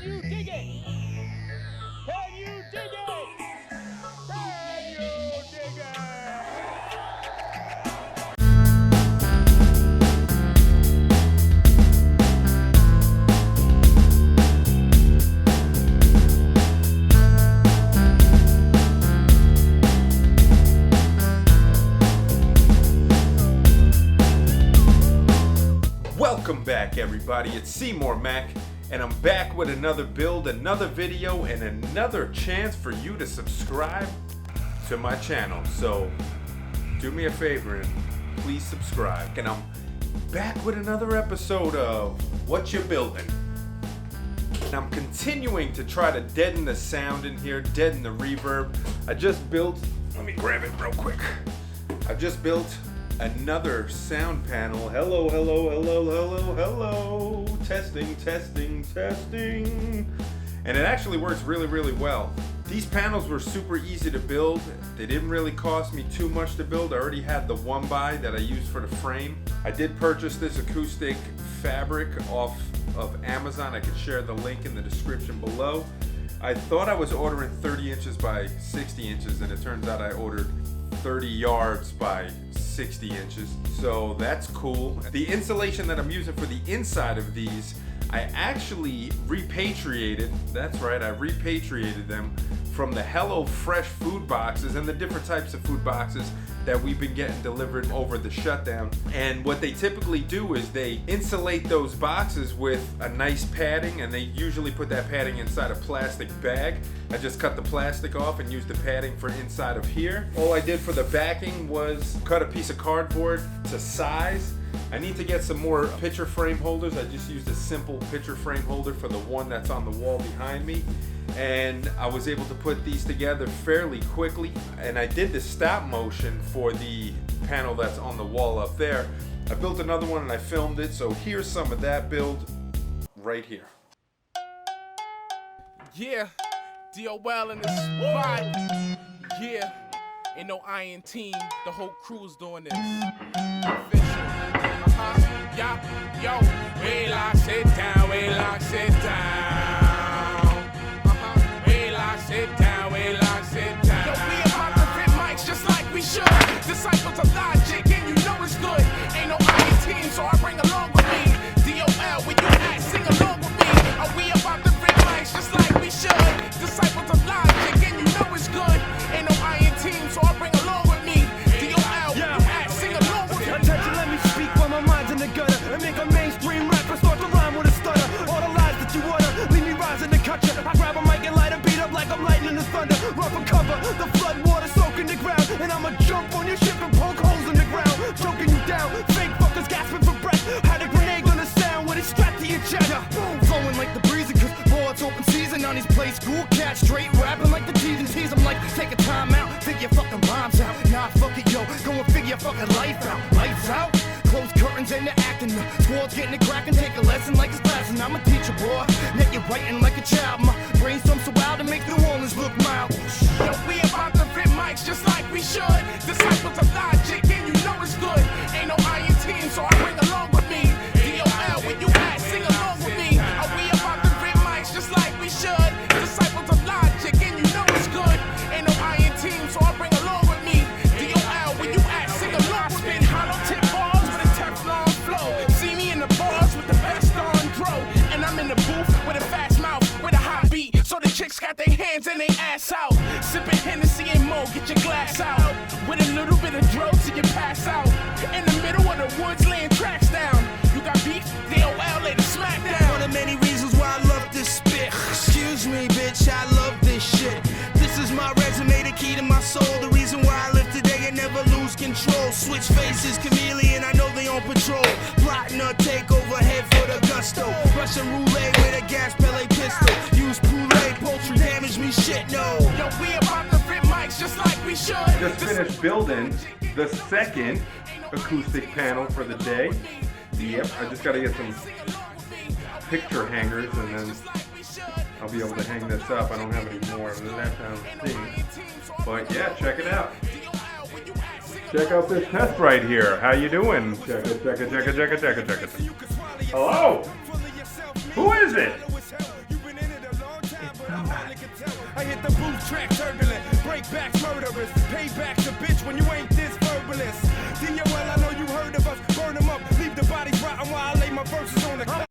you dig it? Can you dig it? Can you dig it? Welcome back, everybody. It's Seymour Mac, and I'm back with another build, another video, and another chance for you to subscribe to my channel. So do me a favor and please subscribe. And I'm back with another episode of What You Building. And I'm continuing to try to deaden the sound in here, deaden the reverb. I just built, let me grab it real quick. I just built another sound panel. Hello, hello, hello, hello, hello. Testing, testing, testing. And it actually works really, really well. These panels were super easy to build. They didn't really cost me too much to build. I already had the 1x that I used for the frame. I did purchase this acoustic fabric off of Amazon. I could share the link in the description below. I thought I was ordering 30 inches by 60 inches, and it turns out I ordered 30 yards by 60 inches, so that's cool. The insulation that I'm using for the inside of these, I actually repatriated. That's right, I repatriated them from the Hello Fresh food boxes and the different types of food boxes that we've been getting delivered over the shutdown. And what they typically do is they insulate those boxes with a nice padding, and they usually put that padding inside a plastic bag. I just cut the plastic off and used the padding for inside of here. All I did for the backing was cut a piece of cardboard to size. I need to get some more picture frame holders. I just used a simple picture frame holder for the one that's on the wall behind me. And I was able to put these together fairly quickly. And I did the stop motion for the panel that's on the wall up there. I built another one and I filmed it. So here's some of that build right here. Yeah, DOL in the spot. Yeah, ain't no iron team. The whole crew's doing this. Official. Yeah, yo, we locks it down, we locks it down. We locks it down, we locks it down. Yo, we about to fit mics just like we should. Disciples of logic, and you know it's good. Ain't no iron team, so I bring along with me. DOL, when you act, sing along with me. Are we about to fit mics just like we should? Disciples of logic, and you know it's good. Ain't no iron team, so I bring along with me. DOL, when you act, sing along with me. Attention, let me speak while my mind's in the gutter and make a mainstream rapper start to rhyme with a stutter. All the lies that you utter, leave me rising to cut you. I grab a mic and light a beat up like I'm lightning the thunder. Run for cover, the flood water soaking the ground, and I'ma jump on your ship and poke holes in the ground, choking you down. Fake fuckers gasping for breath. Had a grenade gonna sound with it strapped to your chest. Flowing like the breezy, cause board's open season on these plays. School cats straight rapping like the T's and T's. I'm like, take a time out, figure your fucking rhymes out. Nah, fuck it, yo, go and figure your fucking life out. Lights out. Close curtains and the acting. The squad's getting it cracking. Take a lesson like it's class, and I'm a teacher, boy. Net you're writing like a child. My brainstorm so wild to make New Orleans look mild. Yo, we about to fit mics just like we should. Disciples of logic, and you know it's good. Ain't no iron team, so I bring along with me. DOL, when you act, sing along with me. Are we about to fit mics just like we should? Disciples of logic, and you know it's good. Ain't no iron team, so I bring along with me. DOL, when you act, sing along with me. Hollow tip balls with a Teflon flow. See me in the bars with the best on dro. And I'm in the booth with a fast mouth, with a hot beat. So the chicks got their hands and their ass out. Sipping Hennessy and Mo, get your glass out. With a little bit of dro till you pass out. In the middle of the woods laying tracks down. You got beef, DOL, lay the smack down. One of many reasons why I love this spit. Excuse me, bitch, I love this shit. This is my resume, the key to my soul. The reason why I live today and never lose control. Switch faces, chameleon, I know they on patrol. Plotting a takeover, head for the gusto. Russian roulette with a gas pellet pistol. Use poulet, poultry, damage me, shit, no. Yo, we about to fit mics just like we should. Just finished building the second acoustic panel for the day. Yep, I just gotta get some picture hangers and then I'll be able to hang this up. I don't have any more than that thing. But yeah, check it out. Check out this test right here. How you doing? Check it, check it, check it, check it, check it, check it. Hello? Who is it? the booth track turbulent. Breakbacks murderers. Paybacks a bitch when you ain't